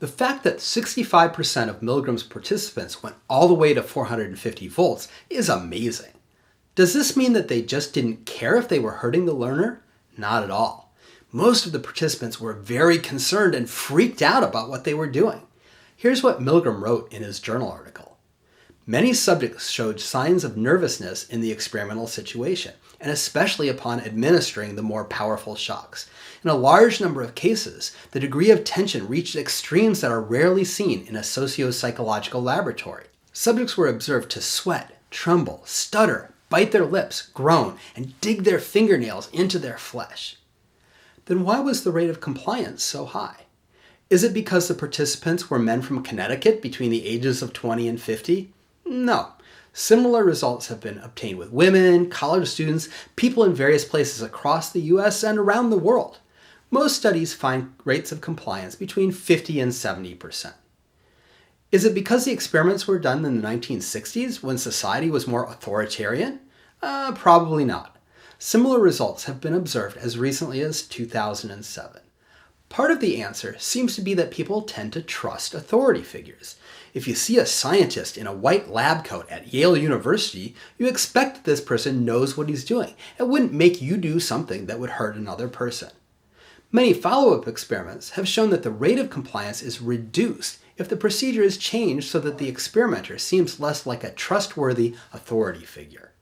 The fact that 65% of Milgram's participants went all the way to 450 volts is amazing. Does this mean that they just didn't care if they were hurting the learner? Not at all. Most of the participants were very concerned and freaked out about what they were doing. Here's what Milgram wrote in his journal article. Many subjects showed signs of nervousness in the experimental situation, and especially upon administering the more powerful shocks. In a large number of cases, the degree of tension reached extremes that are rarely seen in a socio-psychological laboratory. Subjects were observed to sweat, tremble, stutter, bite their lips, groan, and dig their fingernails into their flesh. Then why was the rate of compliance so high? Is it because the participants were men from Connecticut between the ages of 20 and 50? No. Similar results have been obtained with women, college students, people in various places across the US and around the world. Most studies find rates of compliance between 50 and 70%. Is it because the experiments were done in the 1960s when society was more authoritarian? Probably not. Similar results have been observed as recently as 2007. Part of the answer seems to be that people tend to trust authority figures. If you see a scientist in a white lab coat at Yale University, you expect that this person knows what he's doing and wouldn't make you do something that would hurt another person. Many follow-up experiments have shown that the rate of compliance is reduced if the procedure is changed so that the experimenter seems less like a trustworthy authority figure.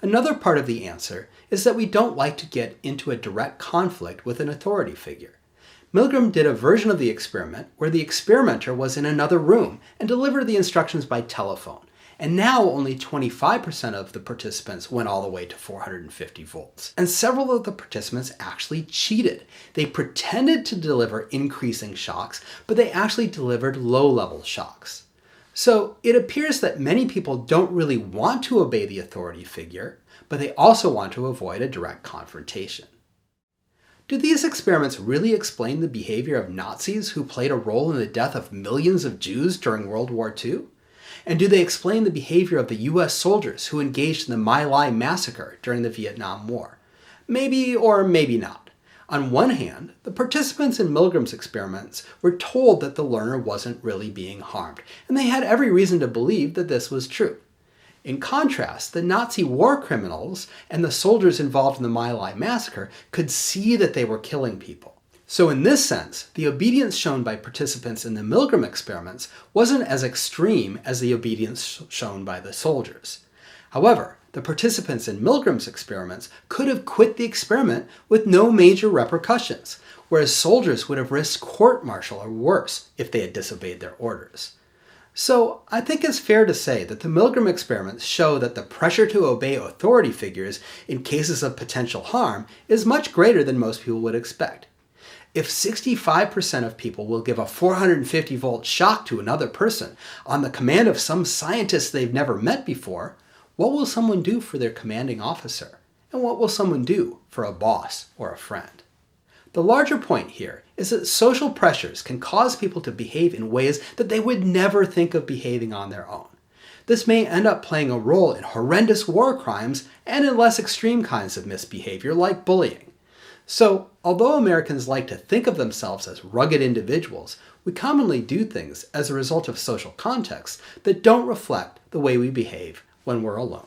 Another part of the answer is that we don't like to get into a direct conflict with an authority figure. Milgram did a version of the experiment where the experimenter was in another room and delivered the instructions by telephone, and now only 25% of the participants went all the way to 450 volts. And several of the participants actually cheated. They pretended to deliver increasing shocks, but they actually delivered low-level shocks. So it appears that many people don't really want to obey the authority figure, but they also want to avoid a direct confrontation. Do these experiments really explain the behavior of Nazis who played a role in the death of millions of Jews during World War II? And do they explain the behavior of the US soldiers who engaged in the My Lai massacre during the Vietnam War? Maybe or maybe not. On one hand, the participants in Milgram's experiments were told that the learner wasn't really being harmed, and they had every reason to believe that this was true. In contrast, the Nazi war criminals and the soldiers involved in the My Lai massacre could see that they were killing people. So in this sense, the obedience shown by participants in the Milgram experiments wasn't as extreme as the obedience shown by the soldiers. However, the participants in Milgram's experiments could have quit the experiment with no major repercussions, whereas soldiers would have risked court-martial or worse if they had disobeyed their orders. So I think it's fair to say that the Milgram experiments show that the pressure to obey authority figures in cases of potential harm is much greater than most people would expect. If 65% of people will give a 450 volt shock to another person on the command of some scientist they've never met before, what will someone do for their commanding officer? And what will someone do for a boss or a friend? The larger point here is that social pressures can cause people to behave in ways that they would never think of behaving on their own. This may end up playing a role in horrendous war crimes and in less extreme kinds of misbehavior like bullying. So, although Americans like to think of themselves as rugged individuals, we commonly do things as a result of social contexts that don't reflect the way we behave when we're alone.